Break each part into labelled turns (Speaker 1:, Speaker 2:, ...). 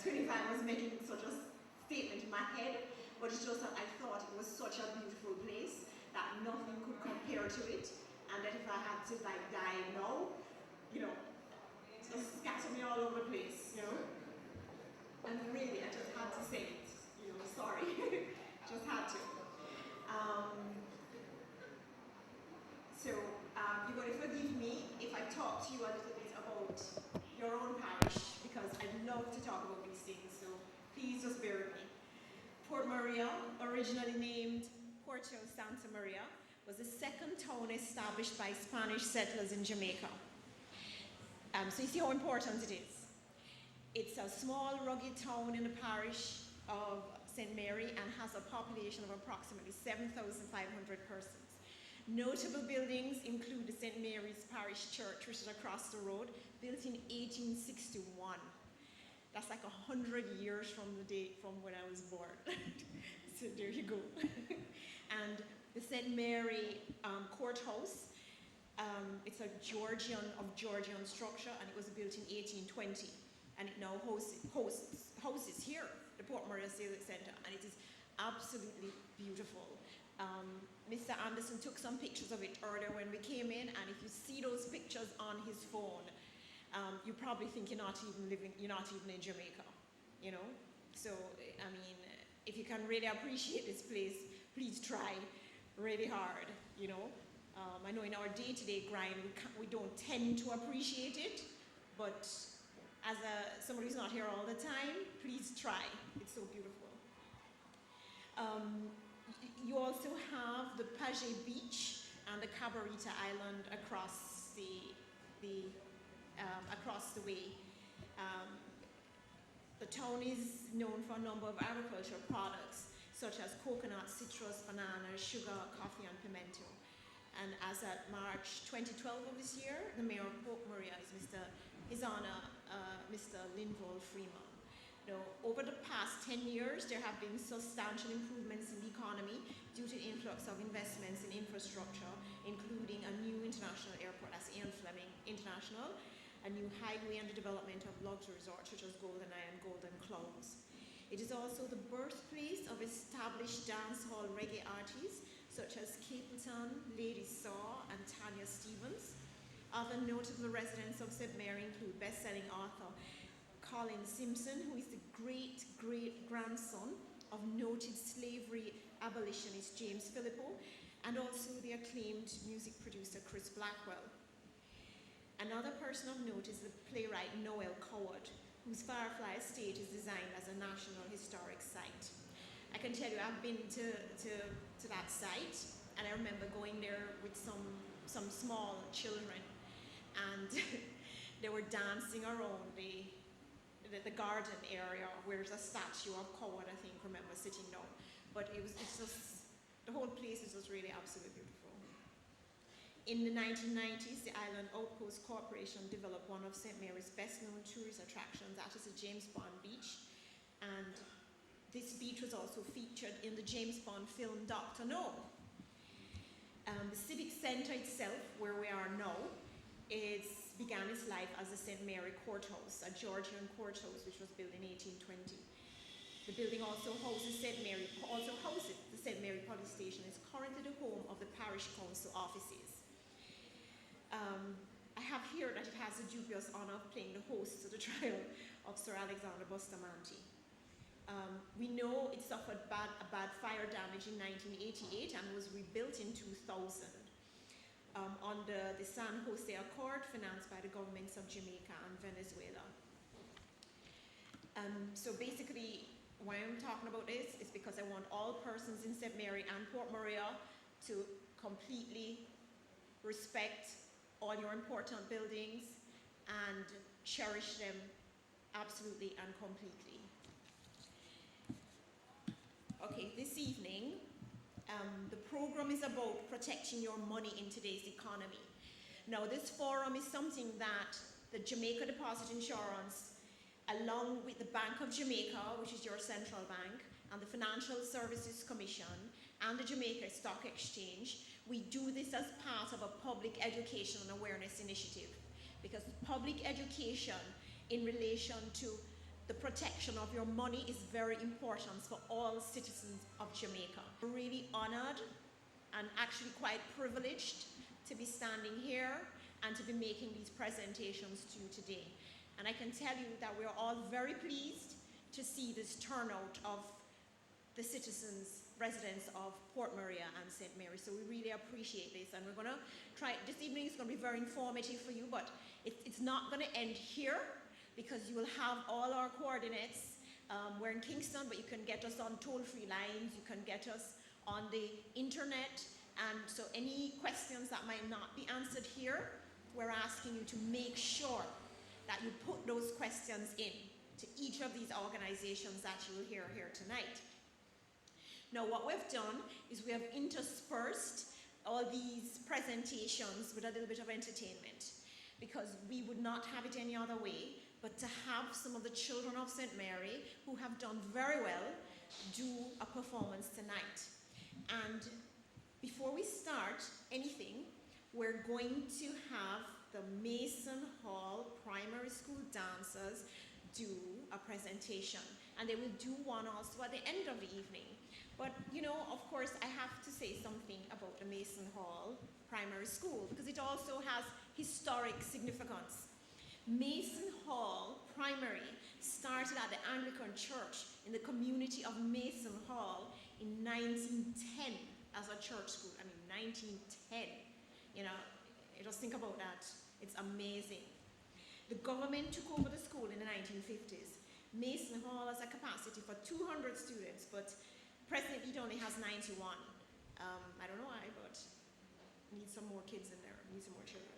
Speaker 1: 25 was making such a statement in my head, but it's just that I thought it was such a beautiful place that nothing could compare to it, and that if I had to like die now, you know, just scatter me all over the place, you know. And really, I just had to say it, you know, sorry, just had to. You're going to forgive me if I talk to you a little bit about your own parish, because I love to talk about these things, so please just bear with me. Port Maria, originally named Puerto Santa Maria, was the second town established by Spanish settlers in Jamaica. So you see how important it is. It's a small, rugged town in the parish of St. Mary and has a population of approximately 7,500 persons. Notable buildings include the St. Mary's Parish Church, which is across the road, built in 1861. That's like 100 years from the date from when I was born. So there you go. And the St. Mary Courthouse, it's a Georgian structure, and it was built in 1820. And it now houses here, the Port Maria Civic Centre, and it is absolutely beautiful. Mr. Anderson took some pictures of it earlier when we came in, and if you see those pictures on his phone, you probably think you're not even in Jamaica, you know? So, I mean, if you can really appreciate this place, please try really hard, you know? I know in our day-to-day grind, we don't tend to appreciate it, but as somebody who's not here all the time, please try. It's so beautiful. You also have the Paget Beach and the Cabarita Island across the way. The town is known for a number of agricultural products, such as coconut, citrus, bananas, sugar, coffee, and pimento. And as at March 2012 of this year, the mayor of Port Maria is His Honor, Mr. Linval Freeman. Now, over the past 10 years, there have been substantial improvements in the economy due to the influx of investments in infrastructure, including a new international airport, that's Ian Fleming International, a new highway, and the development of luxury resorts such as Golden Eye and Golden Clouds. It is also the birthplace of established dancehall reggae artists such as Capleton, Lady Saw, and Tanya Stevens. Other notable residents of St. Mary include best-selling author Colin Simpson, who is the great-great-grandson of noted slavery abolitionist James Philippo, and also the acclaimed music producer Chris Blackwell. Another person of note is the playwright Noel Coward, whose Firefly Estate is designed as a National Historic Site. I can tell you I've been to that site, and I remember going there with some small children, and they were dancing around the garden area where there's a statue of Coward, I think, remember sitting down. But it's just, the whole place is just really absolutely beautiful. In the 1990s, the Island Outpost Corporation developed one of St. Mary's best-known tourist attractions, that is the James Bond Beach. And this beach was also featured in the James Bond film Dr. No. The Civic Centre itself, where we are now, began its life as the St. Mary Courthouse, a Georgian courthouse which was built in 1820. The building also houses the St. Mary Police Station. It's currently the home of the Parish Council offices. I have here that it has the dubious honor of playing the host to the trial of Sir Alexander Bustamante. We know it suffered a bad fire damage in 1988 and was rebuilt in 2000 under the San Jose Accord, financed by the governments of Jamaica and Venezuela. So basically, why I'm talking about this is because I want all persons in St. Mary and Port Maria to completely respect all your important buildings and cherish them absolutely and completely. Okay, this evening, the program is about protecting your money in today's economy. Now, this forum is something that the Jamaica Deposit Insurance, along with the Bank of Jamaica, which is your central bank, and the Financial Services Commission, and the Jamaica Stock Exchange, we do this as part of a public education and awareness initiative. Because public education in relation to the protection of your money is very important for all citizens of Jamaica. I'm really honored and actually quite privileged to be standing here and to be making these presentations to you today. And I can tell you that we're all very pleased to see this turnout of the citizens, residents of Port Maria and St. Mary. So we really appreciate this, and we're going to try, this evening is going to be very informative for you, but it's not going to end here, because you will have all our coordinates. We're in Kingston, but you can get us on toll-free lines, you can get us on the internet, and so any questions that might not be answered here, we're asking you to make sure that you put those questions in to each of these organizations that you will hear here tonight. Now, what we've done is we have interspersed all these presentations with a little bit of entertainment, because we would not have it any other way but to have some of the children of St. Mary, who have done very well, do a performance tonight. And before we start anything, we're going to have the Mason Hall Primary School dancers do a presentation. And they will do one also at the end of the evening. But, you know, of course, I have to say something about the Mason Hall Primary School, because it also has historic significance. Mason Hall Primary started at the Anglican Church in the community of Mason Hall in 1910 as a church school. I mean, 1910. You know, just think about that. It's amazing. The government took over the school in the 1950s. Mason Hall has a capacity for 200 students, but presently it only has 91. I don't know why, but need some more kids in there, need some more children.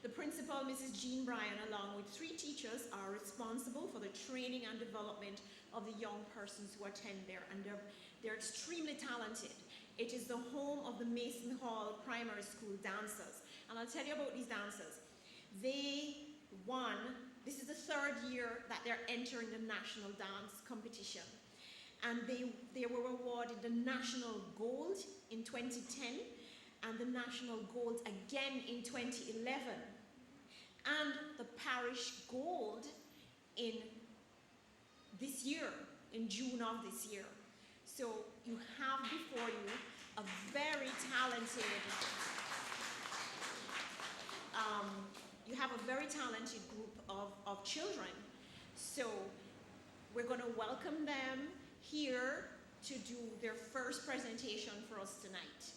Speaker 1: The principal, Mrs. Jean Bryan, along with 3 teachers, are responsible for the training and development of the young persons who attend there, and they're extremely talented. It is the home of the Mason Hall Primary School dancers, and I'll tell you about these dancers. They won, this is the 3rd year that they're entering the national dance competition, and they were awarded the national gold in 2010, and the national gold again in 2011, and the parish gold in this year, in June of this year. So you have before you a very talented, group of children. So we're going to welcome them here to do their first presentation for us tonight.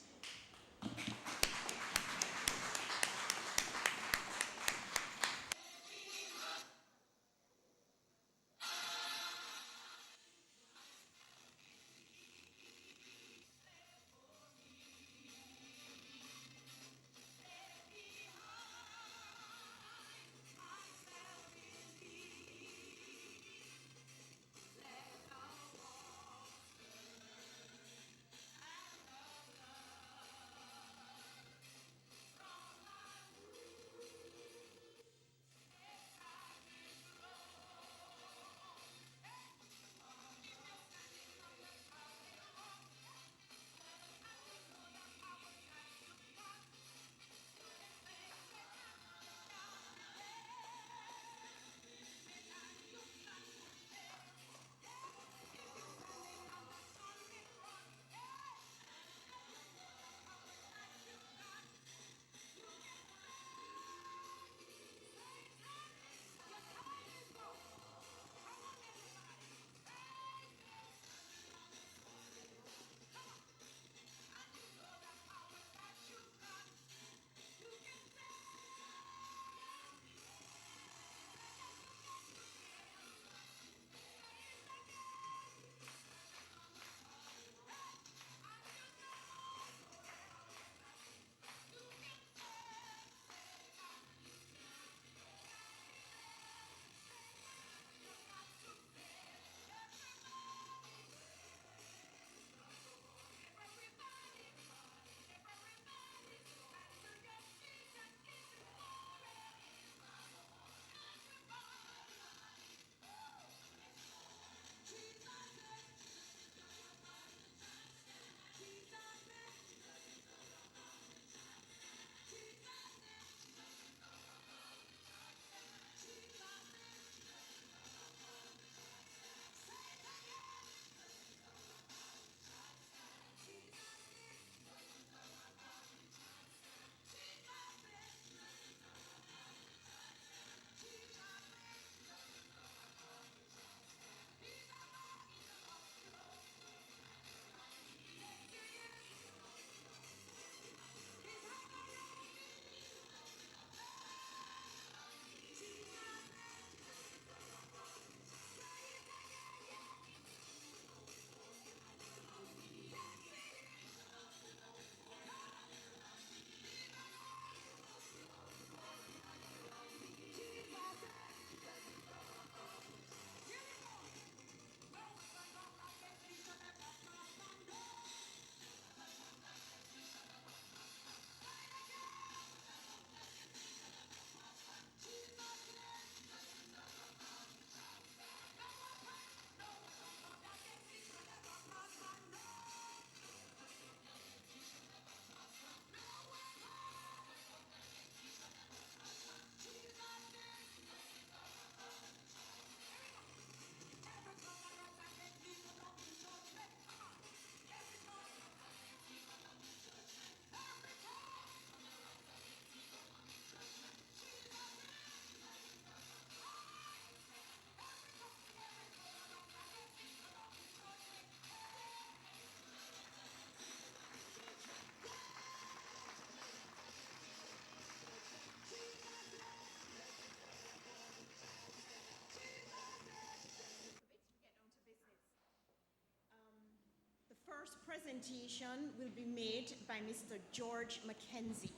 Speaker 1: first presentation will be made by Mr. George Mackenzie.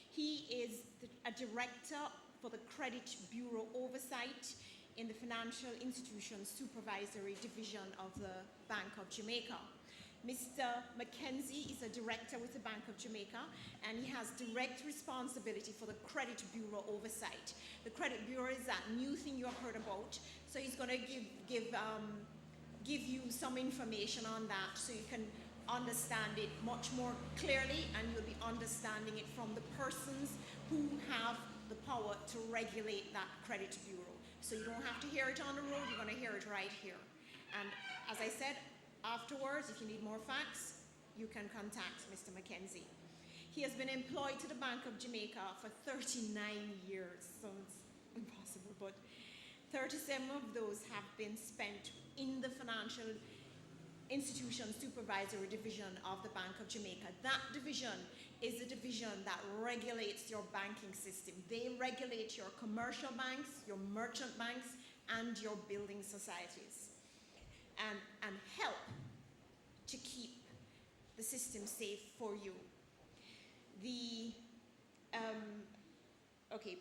Speaker 1: He is a director for the Credit Bureau Oversight in the Financial Institutions Supervisory Division of the Bank of Jamaica. Mr. Mackenzie is a director with the Bank of Jamaica, and he has direct responsibility for the Credit Bureau Oversight. The Credit Bureau is that new thing you have heard about, so he's going to give you some information on that so you can understand it much more clearly, and you'll be understanding it from the persons who have the power to regulate that Credit Bureau. So you don't have to hear it on the road, you're going to hear it right here. And as I said, afterwards, if you need more facts, you can contact Mr. Mackenzie. He has been employed to the Bank of Jamaica for 39 years, so it's impossible, but 37 of those have been spent in the Financial Institution Supervisory Division of the Bank of Jamaica. That division is the division that regulates your banking system. They regulate your commercial banks, your merchant banks, and your building societies, and help to keep the system safe for you.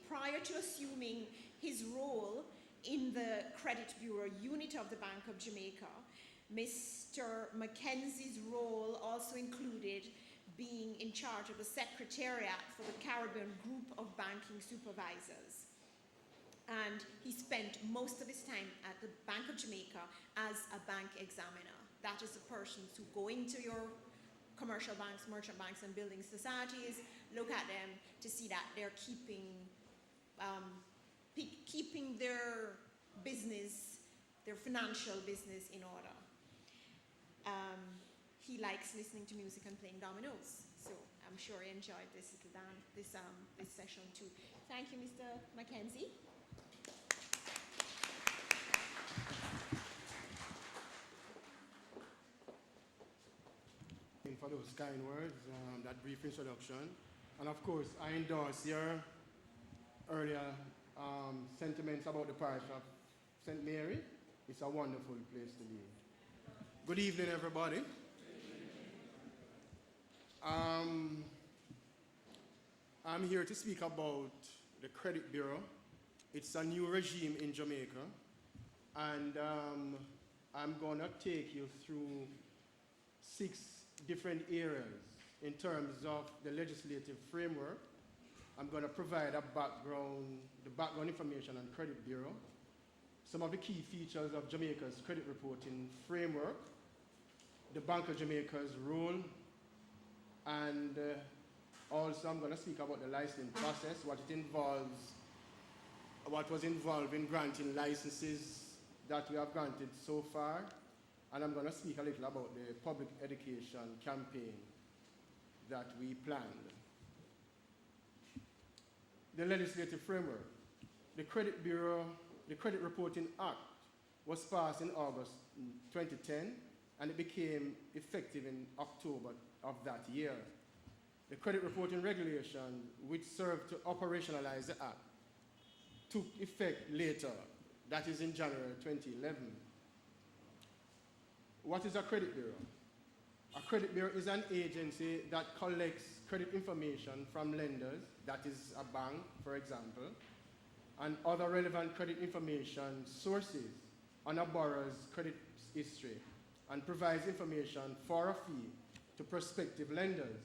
Speaker 1: Prior to assuming his role in the Credit Bureau unit of the Bank of Jamaica, Mr. Mackenzie's role also included being in charge of the Secretariat for the Caribbean Group of Banking Supervisors. And he spent most of his time at the Bank of Jamaica as a bank examiner. That is the persons who go into your commercial banks, merchant banks, and building societies, look at them to see that they're keeping their business, their financial business in order. He likes listening to music and playing dominoes, so I'm sure he enjoyed this session too. Thank you, Mr. Mackenzie.
Speaker 2: For those kind words, that brief introduction. And of course, I endorse your earlier sentiments about the parish of St. Mary. It's a wonderful place to be. Good evening, everybody. I'm here to speak about the Credit Bureau. It's a new regime in Jamaica, and I'm going to take you through 6 different areas in terms of the legislative framework. I'm going to provide the background information on Credit Bureau, some of the key features of Jamaica's credit reporting framework, the Bank of Jamaica's role, and also I'm going to speak about the licensing process, what was involved in granting licenses that we have granted so far, and I'm going to speak a little about the public education campaign that we planned. The legislative framework. The Credit Bureau, the Credit Reporting Act was passed in August 2010, and it became effective in October of that year. The Credit Reporting Regulation, which served to operationalize the Act, took effect later, that is in January 2011. What is a credit bureau? A credit bureau is an agency that collects credit information from lenders, that is a bank, for example, and other relevant credit information sources on a borrower's credit history, and provides information for a fee to prospective lenders.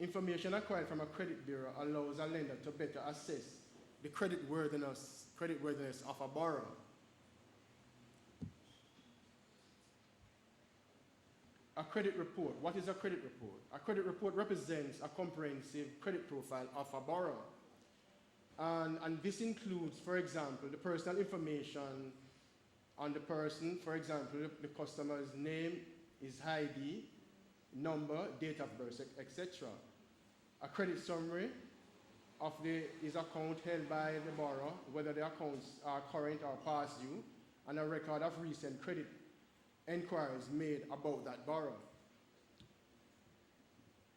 Speaker 2: Information acquired from a credit bureau allows a lender to better assess the creditworthiness of a borrower. A credit report. What is a credit report? A credit report represents a comprehensive credit profile of a borrower. And this includes, for example, the personal information on the person. For example, the customer's name, his ID, number, date of birth, etc. A credit summary of his account held by the borrower, whether the accounts are current or past due, and a record of recent credit inquiries made about that borrower.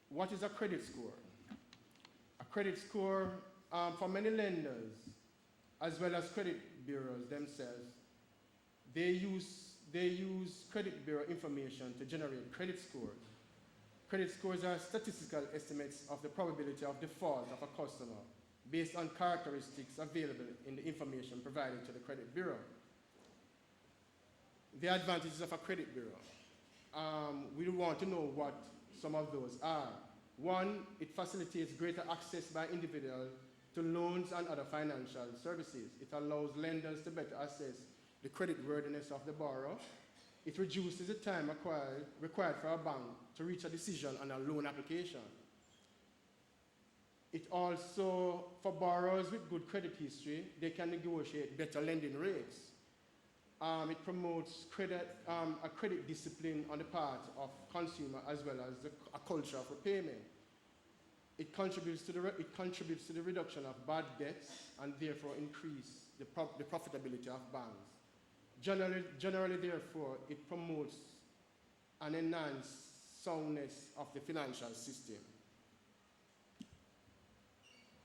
Speaker 2: What is a credit score? A credit score for many lenders, as well as credit bureaus themselves, they use they use credit bureau information to generate credit scores. Credit scores are statistical estimates of the probability of default of a customer based on characteristics available in the information provided to the credit bureau. The advantages of a credit bureau. We want to know what some of those are. One, it facilitates greater access by individuals to loans and other financial services. It allows lenders to better assess the creditworthiness of the borrower. It reduces the time required for a bank to reach a decision on a loan application. It also, for borrowers with good credit history, they can negotiate better lending rates. It promotes a credit discipline on the part of consumer as well as a culture of repayment. It contributes to the reduction of bad debts and therefore increase the profitability of banks. Generally, therefore, it promotes an enhanced soundness of the financial system.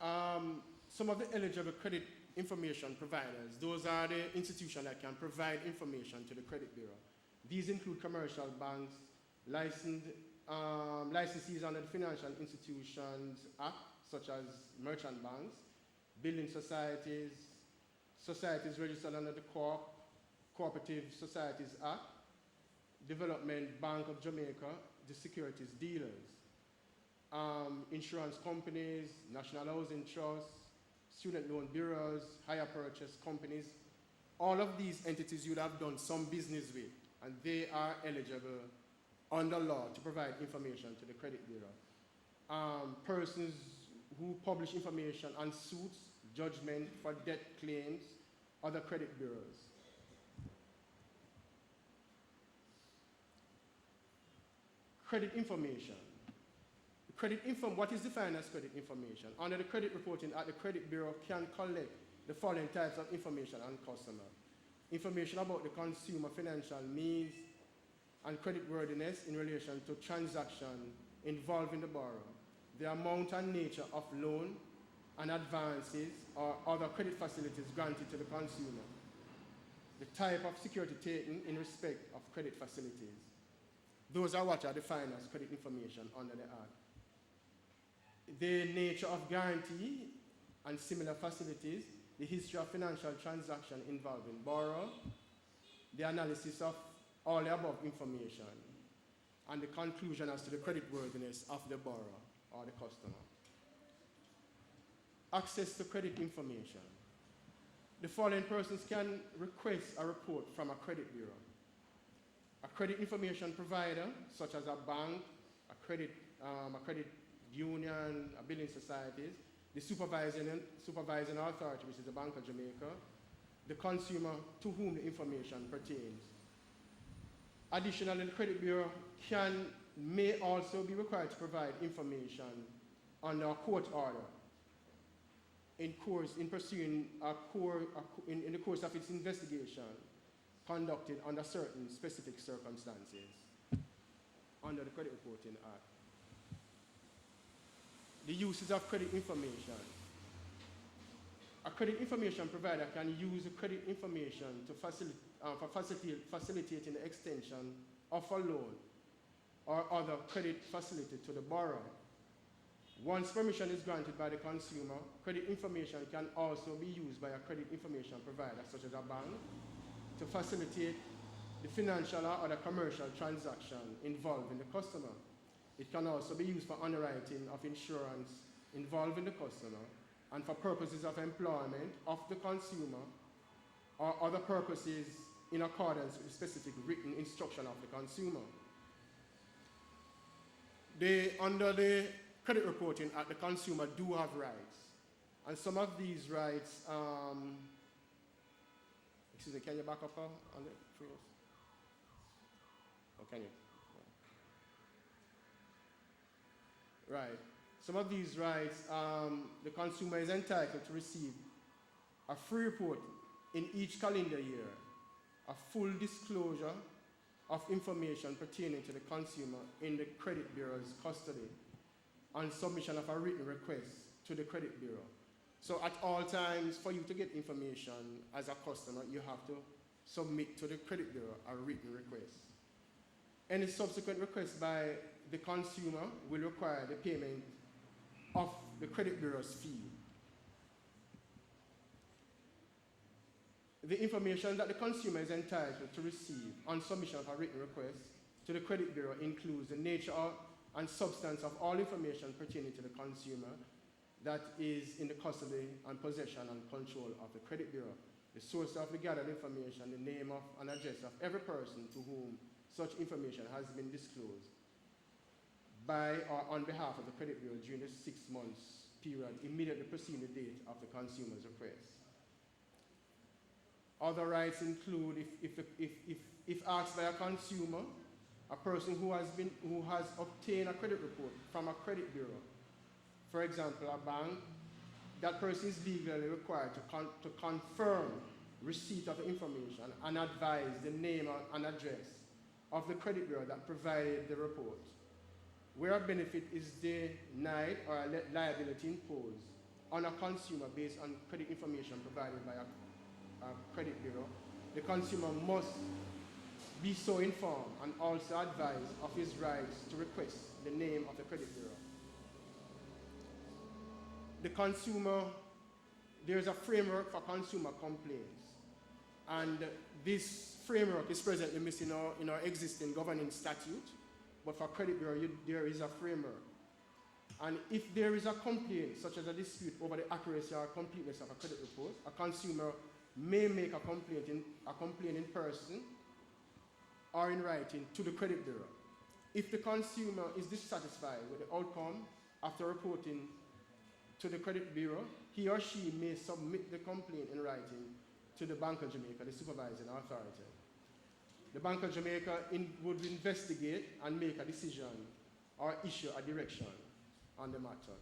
Speaker 2: Some of the eligible credit information providers, those are the institutions that can provide information to the credit bureau. These include commercial banks, licensees under the Financial Institutions Act, such as merchant banks, building societies, societies registered under the Cooperative Societies Act, Development Bank of Jamaica, the securities dealers, insurance companies, National Housing Trust, student loan bureaus, hire purchase companies. All of these entities you would have done some business with, and they are eligible under law to provide information to the credit bureau. Persons who publish information on suits, judgment for debt claims, other credit bureaus. Credit information. What is defined as credit information? Under the Credit Reporting Act, the Credit Bureau can collect the following types of information on customer. Information about the consumer financial needs and creditworthiness in relation to transaction involving the borrower, the amount and nature of loan and advances or other credit facilities granted to the consumer, the type of security taken in respect of credit facilities. Those are what are defined as credit information under the Act. The nature of guarantee and similar facilities, the history of financial transaction involving borrower, the analysis of all the above information, and the conclusion as to the creditworthiness of the borrower or the customer. Access to credit information. The following persons can request a report from a credit bureau. A credit information provider, such as a bank, a credit union, a building societies, the supervising authority, which is the Bank of Jamaica, the consumer to whom the information pertains. Additionally, the credit bureau may also be required to provide information on a court order in the course of its investigation conducted under certain specific circumstances under the Credit Reporting Act. The uses of credit information. A credit information provider can use the credit information to facilitating the extension of a loan or other credit facility to the borrower. Once permission is granted by the consumer, credit information can also be used by a credit information provider, such as a bank, to facilitate the financial or other commercial transaction involving the customer. It can also be used for underwriting of insurance involving the customer and for purposes of employment of the consumer or other purposes in accordance with the specific written instruction of the consumer. Under the Credit Reporting Act, the consumer do have rights. And some of these rights, excuse me, can you back up on the truth? Or can you? Right. Some of these rights, the consumer is entitled to receive a free report in each calendar year, a full disclosure of information pertaining to the consumer in the Credit Bureau's custody, and submission of a written request to the Credit Bureau. So at all times, for you to get information as a customer, you have to submit to the credit bureau a written request. Any subsequent request by the consumer will require the payment of the credit bureau's fee. The information that the consumer is entitled to receive on submission of a written request to the credit bureau includes the nature and substance of all information pertaining to the consumer that is in the custody and possession and control of the credit bureau, the source of the gathered information, the name of and address of every person to whom such information has been disclosed by or on behalf of the credit bureau during the 6 months period immediately preceding the date of the consumer's request. Other rights include if asked by a consumer, a person who has obtained a credit report from a credit bureau, for example, a bank, that person is legally required to confirm receipt of the information and advise the name and address of the credit bureau that provided the report. Where a benefit is denied or a liability imposed on a consumer based on credit information provided by a credit bureau, the consumer must be so informed and also advised of his rights to request the name of the credit bureau. The consumer, there is a framework for consumer complaints, and this framework is presently missing in our existing governing statute, but for credit bureau, there is a framework. And if there is a complaint, such as a dispute over the accuracy or completeness of a credit report, a consumer may make a complaint in person or in writing to the credit bureau. If the consumer is dissatisfied with the outcome after reporting to the credit bureau, he or she may submit the complaint in writing to the Bank of Jamaica, the supervising authority. The Bank of Jamaica would investigate and make a decision or issue a direction on the matter.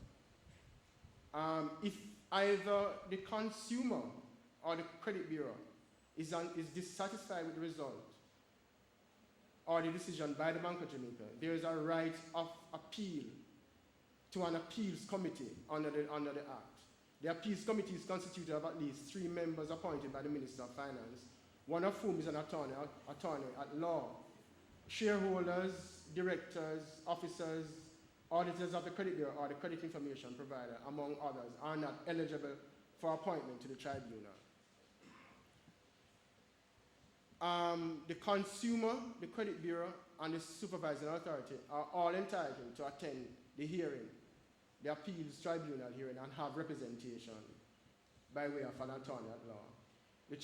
Speaker 2: If either the consumer or the credit bureau is dissatisfied with the result or the decision by the Bank of Jamaica, there is a right of appeal to an appeals committee under the Act. The appeals committee is constituted of at least 3 members appointed by the Minister of Finance, one of whom is an attorney at law. Shareholders, directors, officers, auditors of the credit bureau or the credit information provider, among others, are not eligible for appointment to the tribunal. The consumer, the credit bureau, and the supervising authority are all entitled to attend the hearing, the appeals tribunal hearing, and have representation by way of an attorney at law. The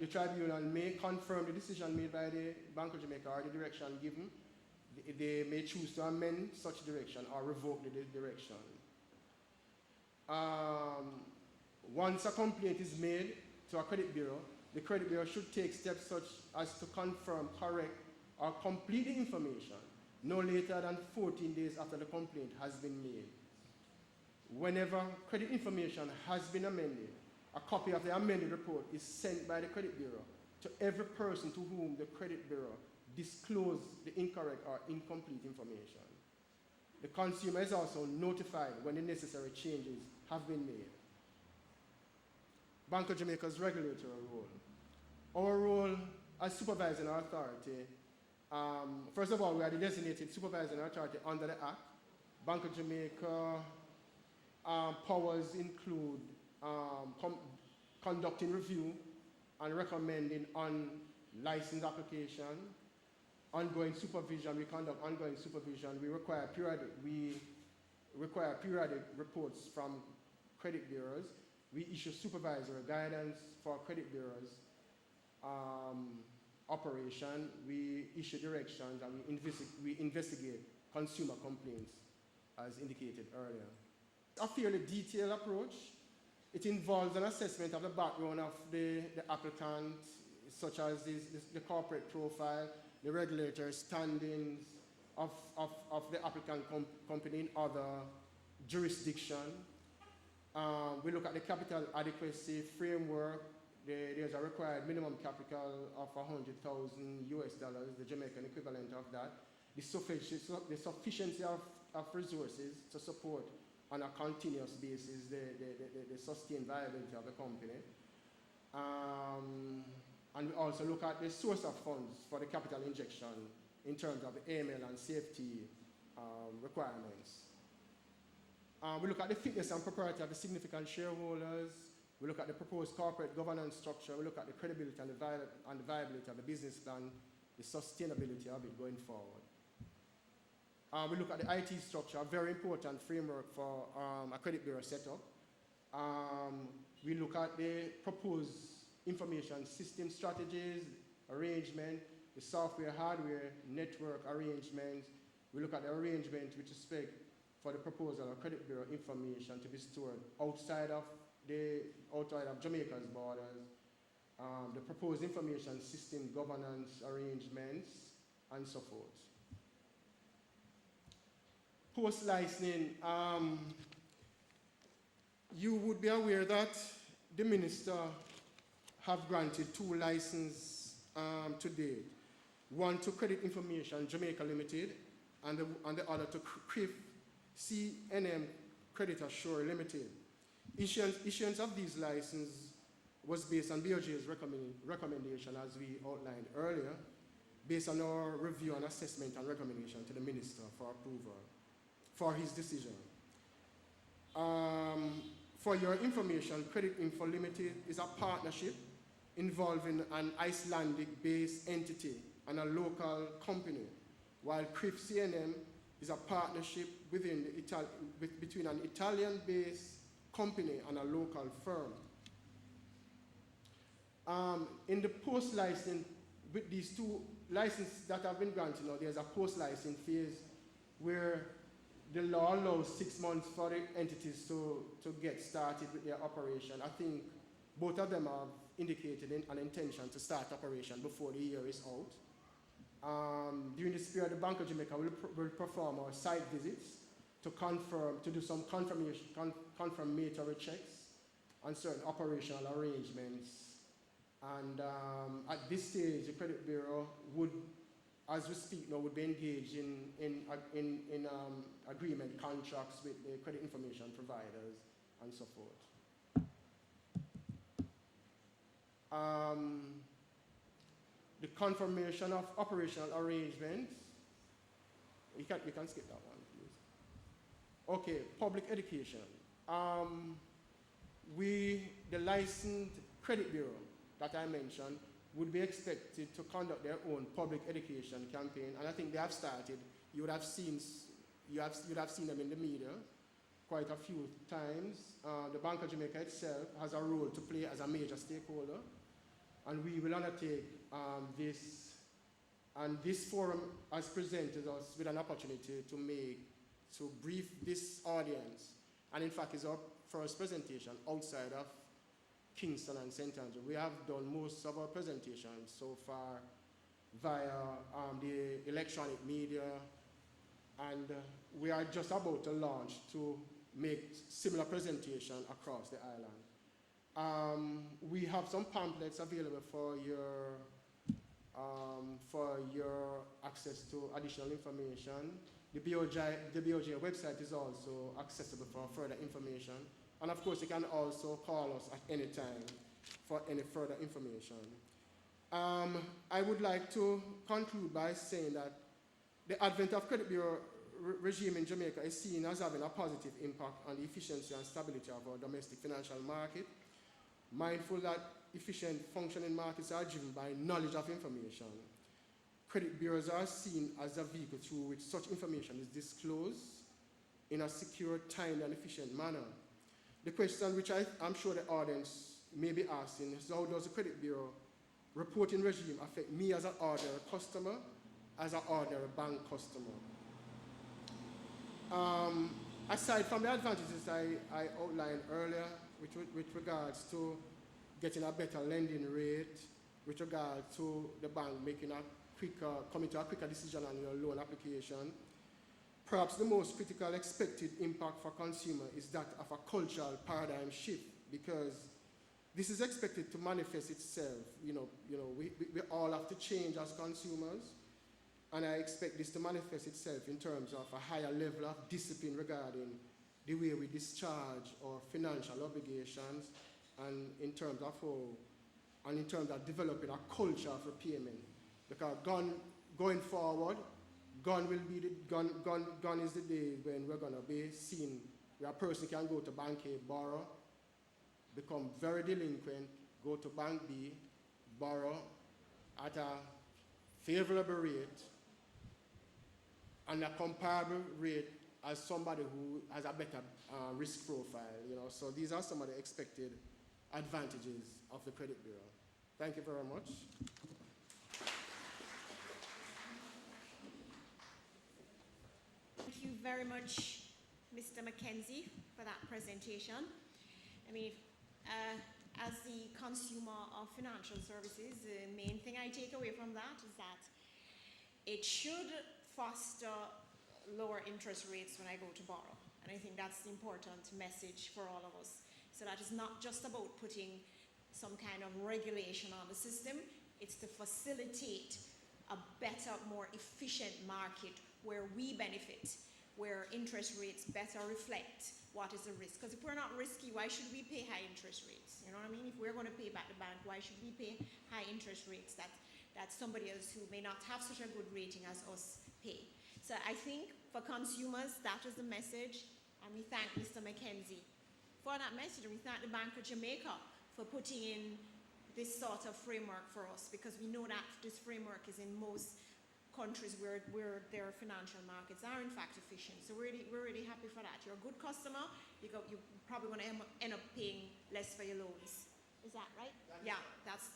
Speaker 2: tribunal may confirm the decision made by the Bank of Jamaica or the direction given. They may choose to amend such direction or revoke the direction. Once a complaint is made to a credit bureau, the credit bureau should take steps such as to confirm, correct, or complete the information no later than 14 days after the complaint has been made. Whenever credit information has been amended, a copy of the amended report is sent by the credit bureau to every person to whom the credit bureau disclosed the incorrect or incomplete information. The consumer is also notified when the necessary changes have been made. Bank of Jamaica's regulatory role. Our role as supervising authority, first of all, we are the designated supervising authority under the Act. Bank of Jamaica powers include conducting review and recommending on license application, ongoing supervision. We conduct ongoing supervision. We require periodic reports from credit bureaus. We issue supervisory guidance for credit bureaus operation. We issue directions, and we investigate consumer complaints, as indicated earlier. A fairly detailed approach. It involves an assessment of the background of the applicant, such as the corporate profile, the regulatory standings of the applicant company in other jurisdictions. We look at the capital adequacy framework. There's a required minimum capital of $100,000, the Jamaican equivalent of that. The sufficiency of resources to support on a continuous basis the sustained viability of the company. And we also look at the source of funds for the capital injection in terms of the AML and safety requirements. We look at the fitness and propriety of the significant shareholders. We look at the proposed corporate governance structure. We look at the credibility and the viability of the business plan, the sustainability of it going forward. We look at the IT structure, a very important framework for a credit bureau setup. We look at the proposed information system strategies, arrangement, the software, hardware, network arrangements. We look at the arrangement with respect for the proposal of credit bureau information to be stored outside of Jamaica's borders, the proposed information system governance arrangements, and so forth. Post-licensing, you would be aware that the minister have granted 2 licenses to date. One to Credit Information Jamaica Limited and the other to CRIF CNM Credit Assure Limited. Issuance of these licenses was based on BOJ's recommendation, as we outlined earlier, based on our review and assessment and recommendation to the minister for approval for his decision. For your information, Credit Info Limited is a partnership involving an Icelandic-based entity and a local company, while CRIF CNM is a partnership between an Italian-based company and a local firm. In the post-licensing, with these 2 licenses that have been granted now, there's a post-licensing phase where the law allows 6 months for the entities to get started with their operation. I think both of them have indicated an intention to start operation before the year is out. During this period, the Bank of Jamaica will perform our site visits to do some confirmatory checks on certain operational arrangements. And at this stage, the Credit Bureau would, as we speak now, would be engaged in agreement contracts with the credit information providers and so forth. The confirmation of operational arrangements. We can skip that one, please. Okay, public education. The licensed credit bureau that I mentioned would be expected to conduct their own public education campaign, and I think they have started. You would have seen them in the media quite a few times. The Bank of Jamaica itself has a role to play as a major stakeholder, and we will undertake this. And this forum has presented us with an opportunity to brief this audience, and in fact is our first presentation outside of Kingston and St. Andrew. We have done most of our presentations so far via the electronic media, and we are just about to launch to make similar presentation across the island. We have some pamphlets available for your access to additional information. The BOJ website is also accessible for further information. And of course, you can also call us at any time for any further information. I would like to conclude by saying that the advent of credit bureau regime in Jamaica is seen as having a positive impact on the efficiency and stability of our domestic financial market, mindful that efficient functioning markets are driven by knowledge of information. Credit bureaus are seen as a vehicle through which such information is disclosed in a secure, timely, and efficient manner. The question which I'm sure the audience may be asking is, how does the credit bureau reporting regime affect me as an ordinary customer, as an ordinary bank customer? Aside from the advantages I outlined earlier with regards to getting a better lending rate, with regard to the bank coming to a quicker decision on your loan application, perhaps the most critical expected impact for consumer is that of a cultural paradigm shift, because this is expected to manifest itself. We all have to change as consumers, and I expect this to manifest itself in terms of a higher level of discipline regarding the way we discharge our financial obligations, and in terms of how and in terms of developing a culture of repayment. Because going forward, gun is the day when we're going to be seen where a person can go to bank A, borrow, become very delinquent, go to bank B, borrow at a favorable rate and a comparable rate as somebody who has a better risk profile, you know. So these are some of the expected advantages of the credit bureau. Thank you very much.
Speaker 1: Thank you very much, Mr. Mackenzie, for that presentation. I mean, as the consumer of financial services, the main thing I take away from that is that it should foster lower interest rates when I go to borrow. And I think that's the important message for all of us. So that is not just about putting some kind of regulation on the system, it's to facilitate a better, more efficient market where we benefit, where interest rates better reflect what is the risk. Because if we're not risky, why should we pay high interest rates? You know what I mean? If we're going to pay back the bank, why should we pay high interest rates that somebody else who may not have such a good rating as us pay? So I think for consumers, that is the message, and we thank Mr. Mackenzie for that message. We thank the Bank of Jamaica for putting in this sort of framework for us, because we know that this framework is in most countries where their financial markets are in fact efficient. So we're really happy for that. You're a good customer, you're probably going to end up paying less for your loans. Is that right? Yeah,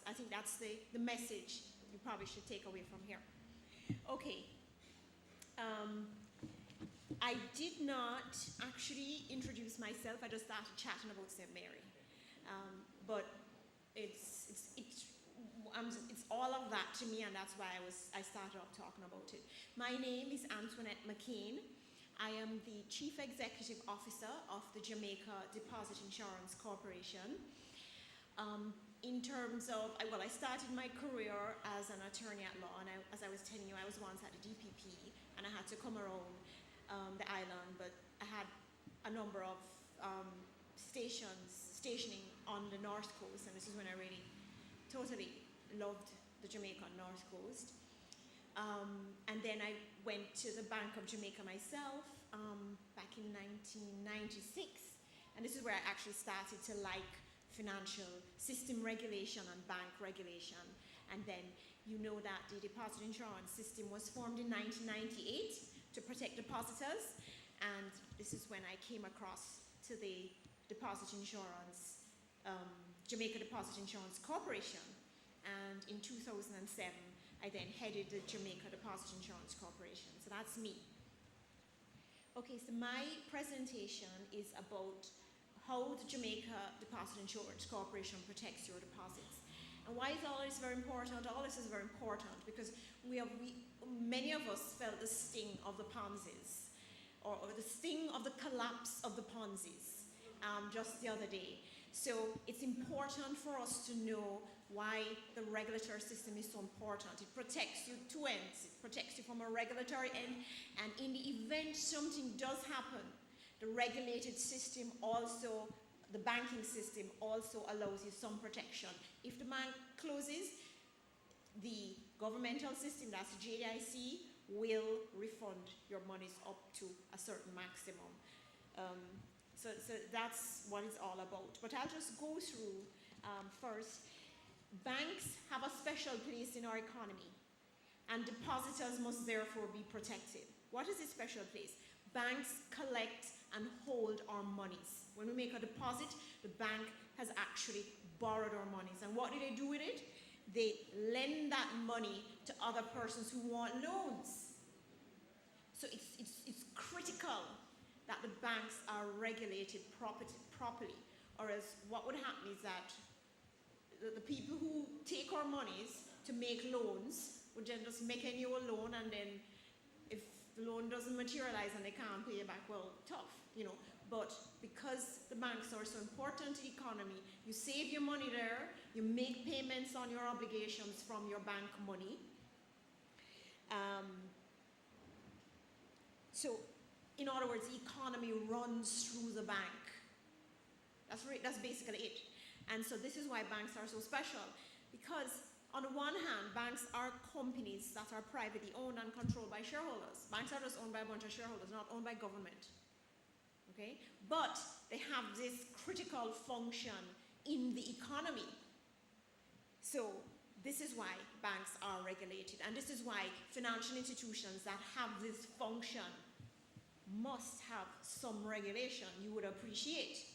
Speaker 1: I think that's the message you probably should take away from here. Okay. I did not actually introduce myself. I just started chatting about St. Mary. But it's all of that to me, and that's why I started off talking about it. My name is Antoinette McCain. I am the Chief Executive Officer of the Jamaica Deposit Insurance Corporation. In terms of, I started my career as an attorney at law, and as I was telling you, I was once at the DPP, and I had to come around the island, but I had a number of stationing on the North Coast, and this is when I really totally loved the Jamaican North Coast. And then I went to the Bank of Jamaica myself back in 1996, and this is where I actually started to like financial system regulation and bank regulation. And then you know that the deposit insurance system was formed in 1998 to protect depositors, and this is when I came across to the deposit insurance, Jamaica Deposit Insurance Corporation, and in 2007 I then headed the Jamaica Deposit Insurance Corporation. So that's me. Okay, so my presentation is about how the Jamaica Deposit Insurance Corporation protects your deposits. And why is all this very important? All this is very important because many of us felt the sting of the Ponzi's, or the sting of the collapse of the Ponzi's just the other day. So it's important for us to know why the regulatory system is so important. It protects you two ends. It protects you from a regulatory end, and in the event something does happen, the regulated system also, the banking system also allows you some protection. If the bank closes, the governmental system, that's the JDIC, will refund your monies up to a certain maximum. So that's what it's all about. But I'll just go through first. Banks have a special place in our economy, and depositors must therefore be protected. What is this special place? Banks collect and hold our monies. When we make a deposit, the bank has actually borrowed our monies. And what do they do with it? They lend that money to other persons who want loans. So it's critical that the banks are regulated properly, or else what would happen is that the people who take our monies to make loans would then just make a new loan, and then if the loan doesn't materialize and they can't pay it back, well, tough, you know. But because the banks are so important to the economy, you save your money there, you make payments on your obligations from your bank money. So, in other words, the economy runs through the bank. That's basically it. And so this is why banks are so special. Because on the one hand, banks are companies that are privately owned and controlled by shareholders. Banks are just owned by a bunch of shareholders, not owned by government. Okay? But they have this critical function in the economy. So this is why banks are regulated, and this is why financial institutions that have this function must have some regulation you would appreciate.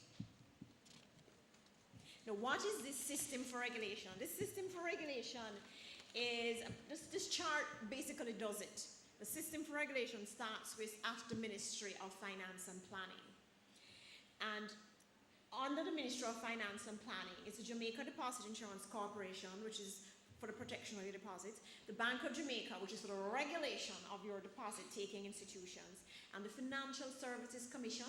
Speaker 1: Now, what is this system for regulation? This system for regulation is, this chart basically does it. The system for regulation starts with at the Ministry of Finance and Planning. And under the Ministry of Finance and Planning is the Jamaica Deposit Insurance Corporation, which is for the protection of your deposits, the Bank of Jamaica, which is for the regulation of your deposit-taking institutions, and the Financial Services Commission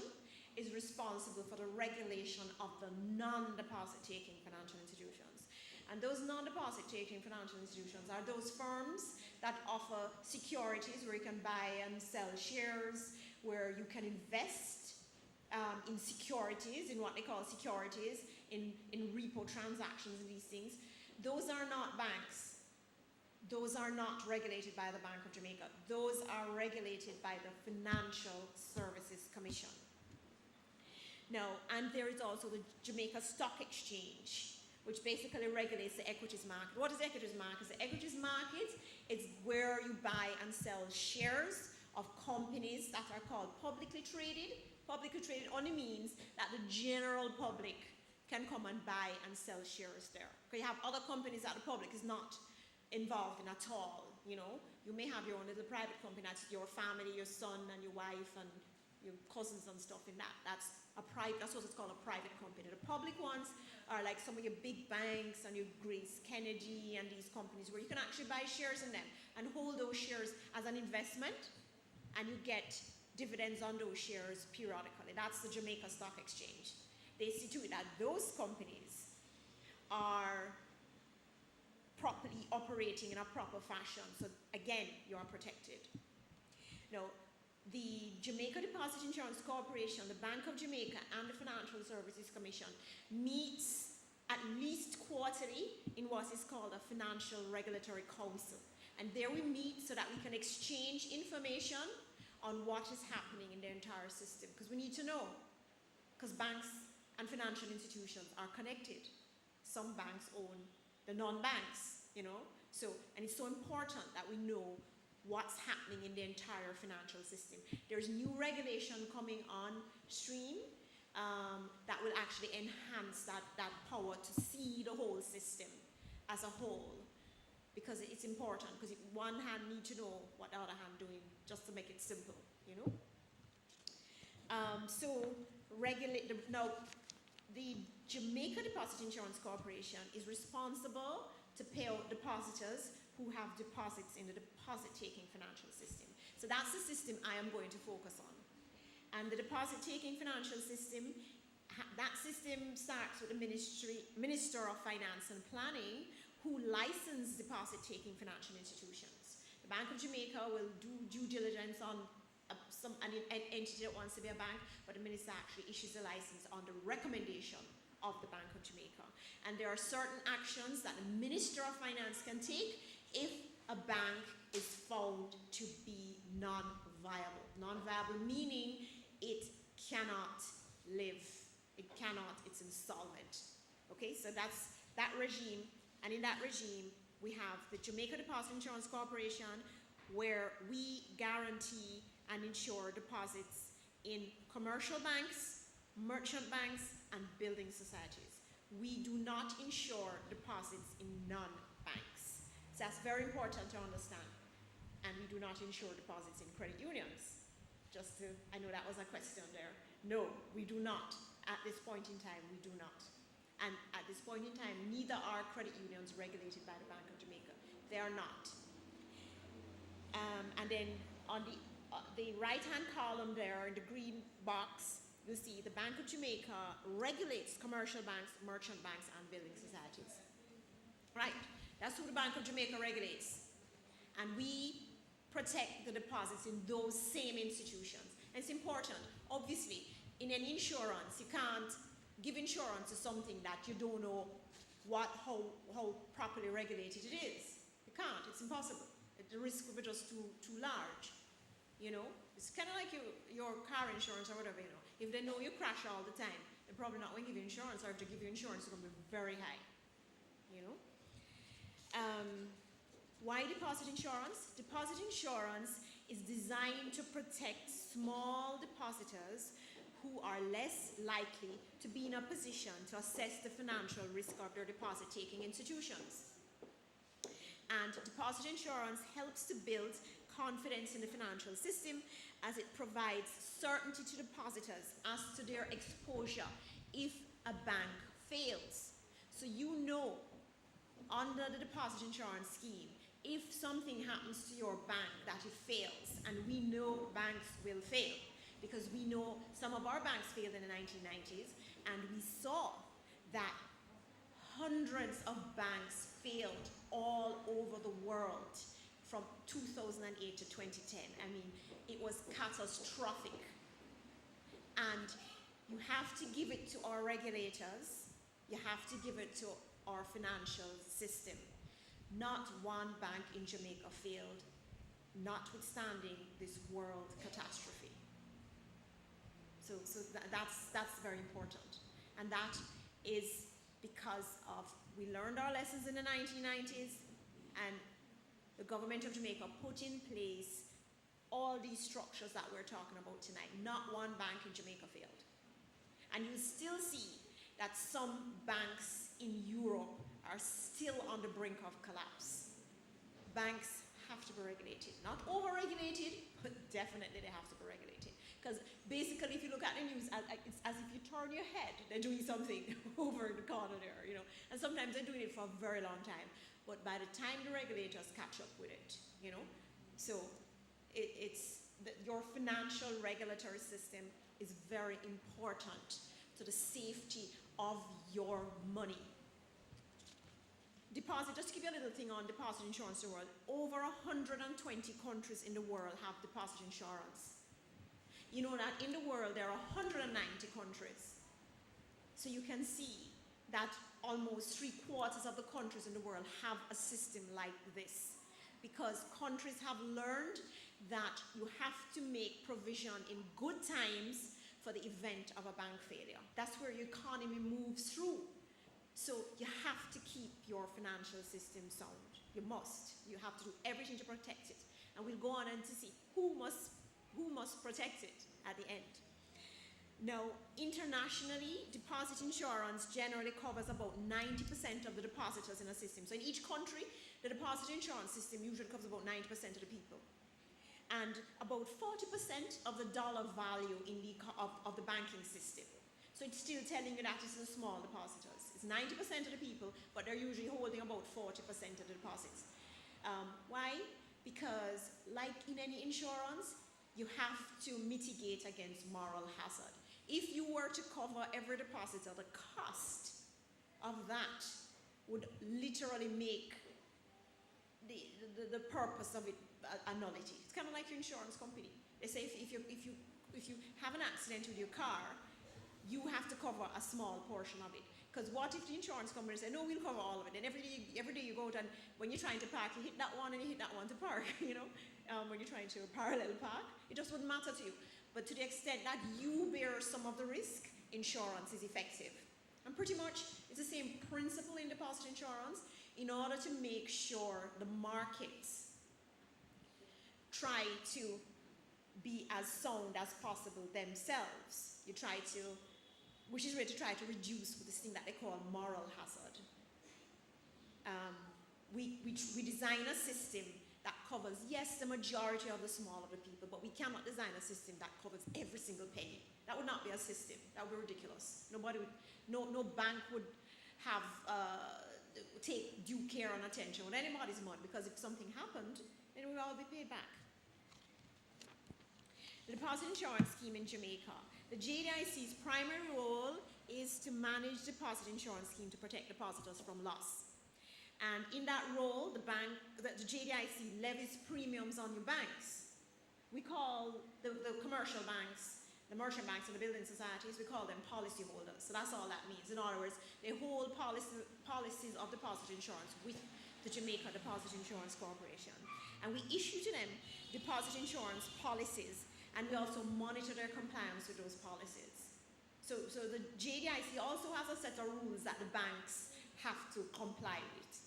Speaker 1: is responsible for the regulation of the non-deposit-taking financial institutions. And those non-deposit-taking financial institutions are those firms that offer securities where you can buy and sell shares, where you can invest in securities, in what they call securities, in repo transactions and these things. Those are not banks. Those are not regulated by the Bank of Jamaica. Those are regulated by the Financial Services Commission. Now, and there is also the Jamaica Stock Exchange, which basically regulates the equities market. What is the equities market? The equities market is where you buy and sell shares of companies that are called publicly traded. Publicly traded only means that the general public can come and buy and sell shares there. Okay, you have other companies that the public is not involved in at all, you know. You may have your own little private company, that's your family, your son and your wife and your cousins and stuff in that. That's what it's called, a private company. The public ones are like some of your big banks and your Grace Kennedy and these companies where you can actually buy shares in them and hold those shares as an investment, and you get dividends on those shares periodically. That's the Jamaica Stock Exchange. They see to it that those companies are properly operating in a proper fashion. So again, you are protected. Now, the Jamaica Deposit Insurance Corporation, the Bank of Jamaica, and the Financial Services Commission meets at least quarterly in what is called a Financial Regulatory Council. And there we meet so that we can exchange information on what is happening in the entire system. Because we need to know. Because banks and financial institutions are connected. Some banks own the non-banks, you know. So, and it's so important that we know what's happening in the entire financial system. There's new regulation coming on stream that will actually enhance that power to see the whole system as a whole. Because it's important, because one hand needs to know what the other hand doing, just to make it simple, you know. Now, the Jamaica Deposit Insurance Corporation is responsible to pay out depositors who have deposits in the deposit-taking financial system. So that's the system I am going to focus on. And the deposit-taking financial system, that system starts with the Minister of Finance and Planning, who license deposit-taking financial institutions. The Bank of Jamaica will do due diligence on an entity that wants to be a bank, but the minister actually issues a license on the recommendation of the Bank of Jamaica. And there are certain actions that the Minister of Finance can take if a bank is found to be non-viable. Non-viable meaning it cannot live, it's insolvent. Okay, so that's that regime. And in that regime, we have the Jamaica Deposit Insurance Corporation, where we guarantee and insure deposits in commercial banks, merchant banks, and building societies. We do not insure deposits in non-banks. So that's very important to understand. And we do not insure deposits in credit unions. I know that was a question there. No, we do not. At this point in time, we do not. And at this point in time, neither are credit unions regulated by the Bank of Jamaica. They are not. And then on the right-hand column there, in the green box, you see the Bank of Jamaica regulates commercial banks, merchant banks, and building societies. Right, that's who the Bank of Jamaica regulates. And we protect the deposits in those same institutions. And it's important. Obviously, in an insurance, you can't give insurance to something that you don't know how properly regulated it is. You can't. It's impossible. The risk would be just too large. You know, it's kind of like your car insurance or whatever. You know, if they know you crash all the time, they're probably not going to give you insurance, or if they give you insurance, it's going to be very high. You know. Why deposit insurance? Deposit insurance is designed to protect small depositors who are less likely to be in a position to assess the financial risk of their deposit-taking institutions. And deposit insurance helps to build confidence in the financial system as it provides certainty to depositors as to their exposure if a bank fails. So you know, under the deposit insurance scheme, if something happens to your bank that it fails, and we know banks will fail, because we know some of our banks failed in the 1990s, and we saw that hundreds of banks failed all over the world from 2008 to 2010. I mean, it was catastrophic. And you have to give it to our regulators, you have to give it to our financial system. Not one bank in Jamaica failed, notwithstanding this world catastrophe. So that's very important. And that is because we learned our lessons in the 1990s, and the government of Jamaica put in place all these structures that we're talking about tonight. Not one bank in Jamaica failed. And you still see that some banks in Europe are still on the brink of collapse. Banks have to be regulated. Not over-regulated, but definitely they have to be regulated. Because basically, if you look at the news, it's as if you turn your head, they're doing something over in the corner there, you know. And sometimes they're doing it for a very long time. But by the time the regulators catch up with it, you know. So your financial regulatory system is very important to the safety of your money. Deposit, just to give you a little thing on deposit insurance in the world, over 120 countries in the world have deposit insurance. You know that in the world there are 190 countries. So you can see that almost 3/4 of the countries in the world have a system like this, because countries have learned that you have to make provision in good times for the event of a bank failure. That's where your economy moves through. So you have to keep your financial system sound. You must. You have to do everything to protect it. And we'll go on and to see who must protect it at the end. Now, internationally, deposit insurance generally covers about 90% of the depositors in a system. So in each country, the deposit insurance system usually covers about 90% of the people. And about 40% of the dollar value of the banking system. So it's still telling you that it's the small depositors. It's 90% of the people, but they're usually holding about 40% of the deposits. Why? Because like in any insurance, you have to mitigate against moral hazard. If you were to cover every depositor, the cost of that would literally make the purpose of it a nullity. It's kind of like your insurance company. They say if you have an accident with your car, you have to cover a small portion of it. Because what if the insurance company says, no, we'll cover all of it. And every day you go out, and when you're trying to park, you hit that one and you hit that one to park, you know. When you're trying to parallel park, it just wouldn't matter to you. But to the extent that you bear some of the risk, insurance is effective. And pretty much it's the same principle in deposit insurance. In order to make sure the markets try to be as sound as possible themselves, you try to, which is really to try to reduce this thing that they call moral hazard. We design a system that covers, yes, the majority of the small of the people, but we cannot design a system that covers every single penny. That would not be a system. That would be ridiculous. No bank would have take due care and attention with anybody's money, because if something happened, then we would all be paid back. The deposit insurance scheme in Jamaica. The JDIC's primary role is to manage the deposit insurance scheme to protect depositors from loss. And in that role, the JDIC levies premiums on your banks. We call the commercial banks the merchant banks and the building societies, we call them policy holders. So that's all that means. In other words, they hold policies of deposit insurance with the Jamaica Deposit Insurance Corporation. And we issue to them deposit insurance policies, and we also monitor their compliance with those policies. So the JDIC also has a set of rules that the banks have to comply with.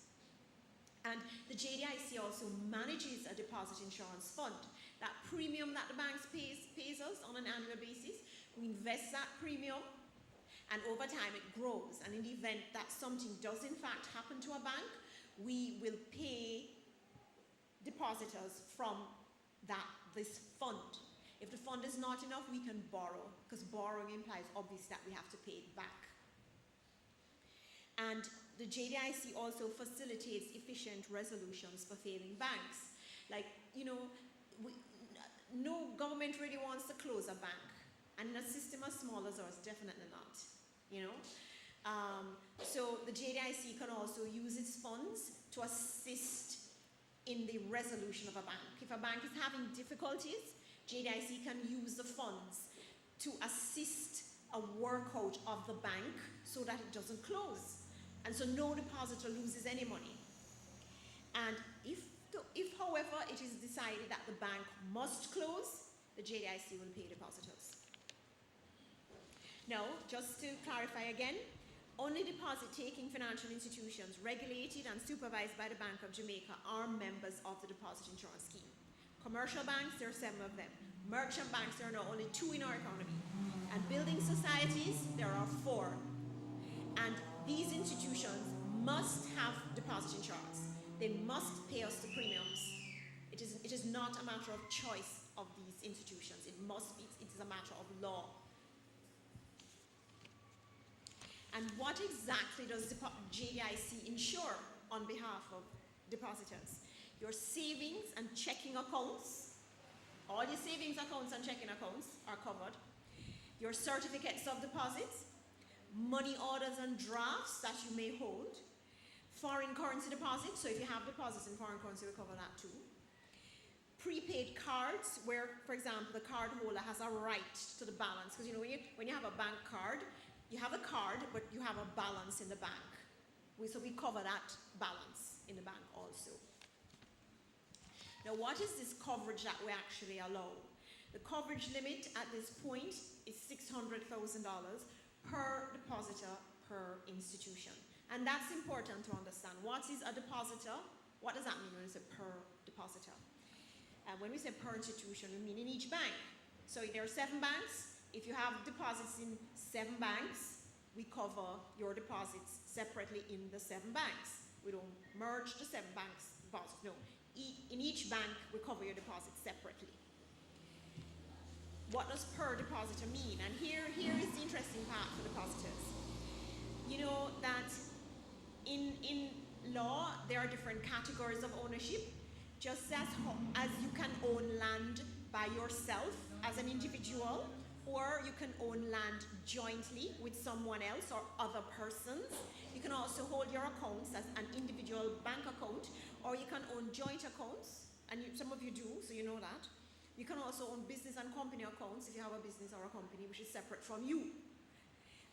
Speaker 1: And the JDIC also manages a deposit insurance fund. That premium that the banks pays us on an annual basis, we invest that premium, and over time it grows. And in the event that something does in fact happen to a bank, we will pay depositors from this fund. If the fund is not enough, we can borrow, because borrowing implies obviously that we have to pay it back. And the JDIC also facilitates efficient resolutions for failing banks. Like, you know, no government really wants to close a bank, and in a system as small as ours, definitely not, you know. So the JDIC can also use its funds to assist in the resolution of a bank. If a bank is having difficulties, JDIC can use the funds to assist a workout of the bank so that it doesn't close. And so no depositor loses any money. And if however, it is decided that the bank must close, the JDIC will pay depositors. Now, just to clarify again, only deposit-taking financial institutions regulated and supervised by the Bank of Jamaica are members of the deposit insurance scheme. Commercial banks, there are 7 of them. Merchant banks, there are now only 2 in our economy. And building societies, there are 4. And these institutions must have deposit insurance. They must pay us the premiums. It is not a matter of choice of these institutions. It is a matter of law. And what exactly does JDIC insure on behalf of depositors? Your savings and checking accounts, all your savings accounts and checking accounts are covered. Your certificates of deposits, money orders and drafts that you may hold, foreign currency deposits, so if you have deposits in foreign currency, we cover that too. Prepaid cards, where, for example, the card holder has a right to the balance, because you know, when you have a bank card, you have a card, but you have a balance in the bank. So we cover that balance in the bank also. Now, what is this coverage that we actually allow? The coverage limit at this point is $600,000 per depositor per institution. And that's important to understand. What is a depositor? What does that mean when we say per depositor? When we say per institution, we mean in each bank. So there are 7 banks. If you have deposits in 7 banks, we cover your deposits separately in the 7 banks. We don't merge the 7 banks' deposits. No. In each bank, we cover your deposits separately. What does per depositor mean? And here is the interesting part for depositors. You know that in law, there are different categories of ownership. Just as you can own land by yourself as an individual, or you can own land jointly with someone else or other persons. You can also hold your accounts as an individual bank account, or you can own joint accounts, and some of you do, so you know that. You can also own business and company accounts if you have a business or a company which is separate from you.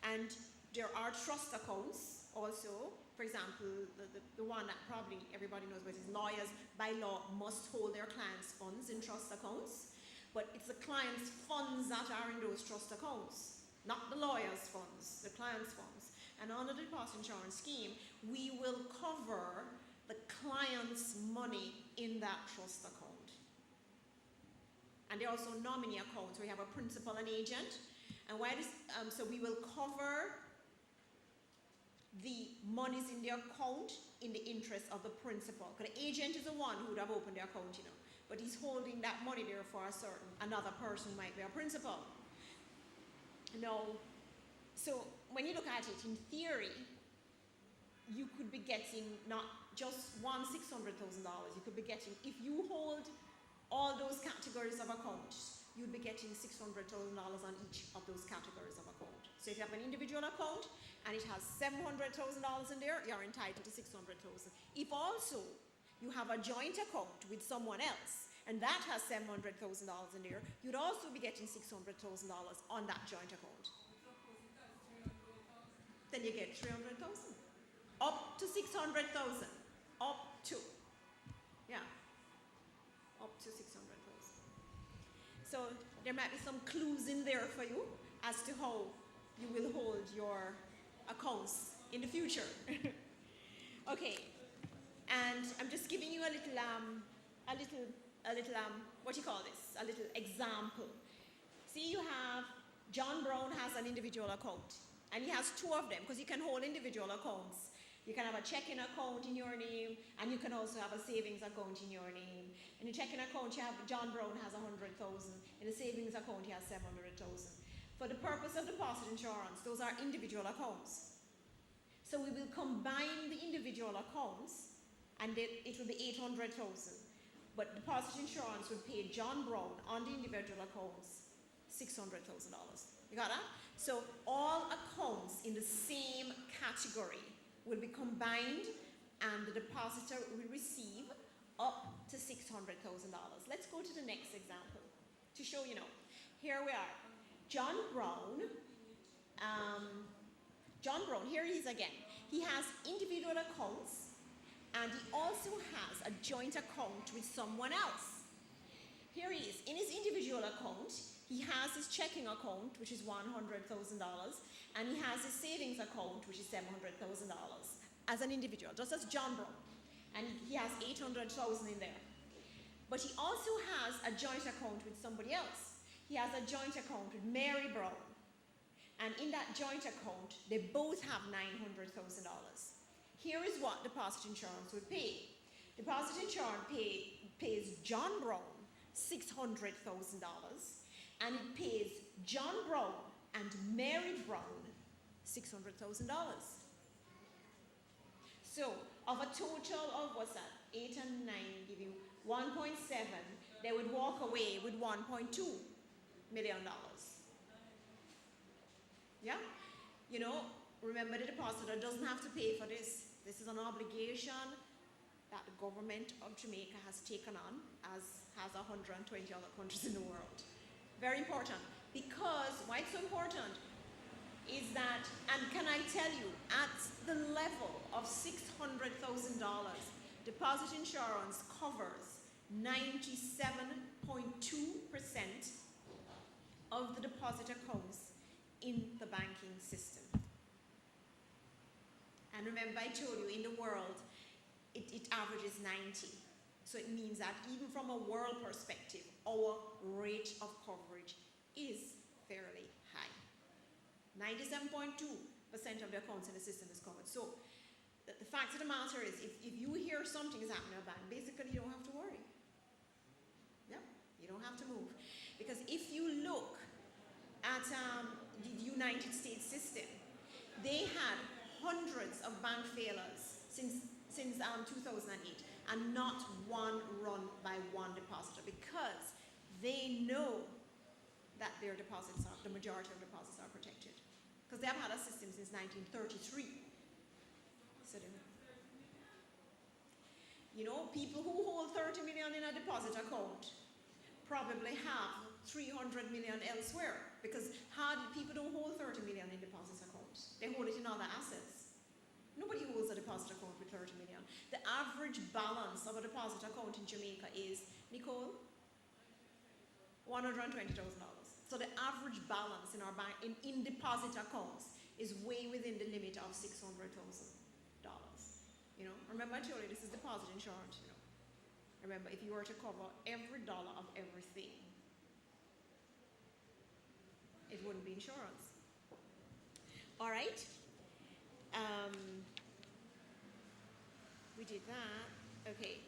Speaker 1: And there are trust accounts also. For example, the one that probably everybody knows about is lawyers by law must hold their clients' funds in trust accounts. But it's the client's funds that are in those trust accounts, not the lawyer's funds, the client's funds. And under the deposit insurance scheme, we will cover the client's money in that trust account. And there are also nominee accounts where you have a principal and agent. And why this, so we will cover the monies in the account in the interest of the principal. Because the agent is the one who would have opened the account, you know. But he's holding that money there for another person who might be a principal. No. So when you look at it, in theory, you could be getting not just $600,000. You could be getting, if you hold all those categories of accounts, you'd be getting $600,000 on each of those categories of account. So if you have an individual account and it has $700,000 in there, you're entitled to $600,000. If also you have a joint account with someone else, and and that has $700,000 in there, you'd also be getting $600,000 on that joint account. Then you get 300,000. Up to 600,000. Up to. Yeah. Up to 600,000. So there might be some clues in there for you as to how you will hold your accounts in the future. Okay. And I'm just giving you a little what do you call this? A little example. See, you have, John Brown has an individual account. And he has two of them, because you can hold individual accounts. You can have a checking account in your name, and you can also have a savings account in your name. In the checking account, you have, John Brown has 100,000. In the savings account, he has 700,000. For the purpose of deposit insurance, those are individual accounts. So we will combine the individual accounts, and it will be 800,000. But deposit insurance would pay John Brown on the individual accounts $600,000. You got that? So all accounts in the same category will be combined, and the depositor will receive up to $600,000. Let's go to the next example to show you now. Here we are. John Brown, here he is again. He has individual accounts, and he also has a joint account with someone else. Here he is. In his individual account, he has his checking account, which is $100,000, and he has his savings account, which is $700,000 as an individual, just as John Brown. And he has 800,000 in there. But he also has a joint account with somebody else. He has a joint account with Mary Brown. And in that joint account, they both have $900,000. Here is what deposit insurance would pay. Deposit insurance pays John Brown $600,000. And it pays John Brown and Mary Brown $600,000. So, of a total of, what's that, 8 and 9 give you 1.7, they would walk away with $1.2 million. Yeah? You know, remember, the depositor doesn't have to pay for this. This is an obligation that the government of Jamaica has taken on, as has 120 other countries in the world. Very important, because why it's so important is that, and can I tell you, at the level of $600,000, deposit insurance covers 97.2% of the deposit accounts in the banking system. And remember, I told you, in the world, it averages 90. So it means that even from a world perspective, our rate of coverage is fairly high. 97.2% of the accounts in the system is covered. So the fact of the matter is, if you hear something is happening in a bank, basically you don't have to worry. Yeah, you don't have to move. Because if you look at the United States system, they had hundreds of bank failures since 2008, and not one run by one depositor, because they know that their deposits are, the majority of deposits are protected. Because they have had a system since 1933. So you know, people who hold 30 million in a deposit account probably have 300 million elsewhere, because people don't hold 30 million in deposit accounts. They hold it in other assets. Nobody holds a deposit account with 30 million. The average balance of a deposit account in Jamaica is, Nicole, $120,000. So the average balance in our bank in deposit accounts is way within the limit of $600,000. You know, remember I told you this is deposit insurance. You know, remember, if you were to cover every dollar of everything, it wouldn't be insurance. All right. We did that. Okay.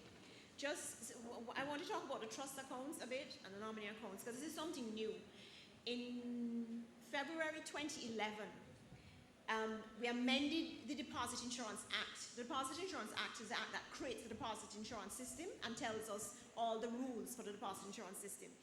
Speaker 1: I want to talk about the trust accounts a bit and the nominee accounts, because this is something new. In February 2011, we amended the Deposit Insurance Act. The Deposit Insurance Act is the act that creates the deposit insurance system and tells us all the rules for the deposit insurance system.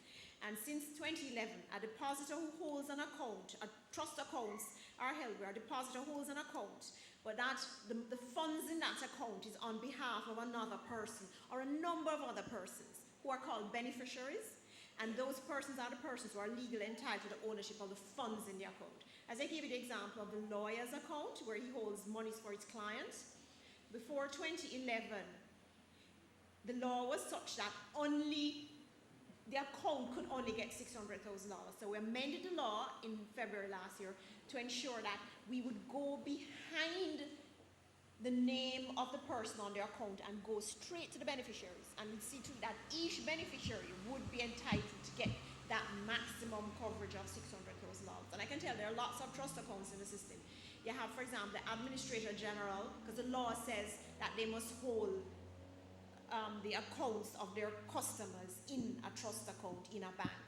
Speaker 1: And since 2011, a depositor who holds an account, trust accounts are held where a depositor holds an account, but that the funds in that account is on behalf of another person or a number of other persons. who are called beneficiaries, and those persons are the persons who are legally entitled to the ownership of the funds in the account. As I gave you the example of the lawyer's account, where he holds monies for his clients, before 2011, the law was such that the account could only get $600,000. So we amended the law in February last year to ensure that we would go behind the name of the person on their account and go straight to the beneficiaries, and we'd see to it that each beneficiary would be entitled to get that maximum coverage of $600,000. And I can tell there are lots of trust accounts in the system. You have, for example, the Administrator General, because the law says that they must hold the accounts of their customers in a trust account in a bank,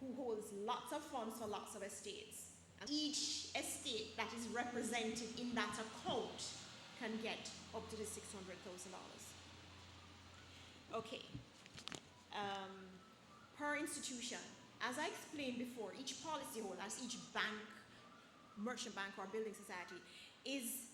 Speaker 1: who holds lots of funds for lots of estates. And each estate that is represented in that account can get up to the $600,000. Okay. Per institution, as I explained before, each policyholder, as each bank, merchant bank or building society, is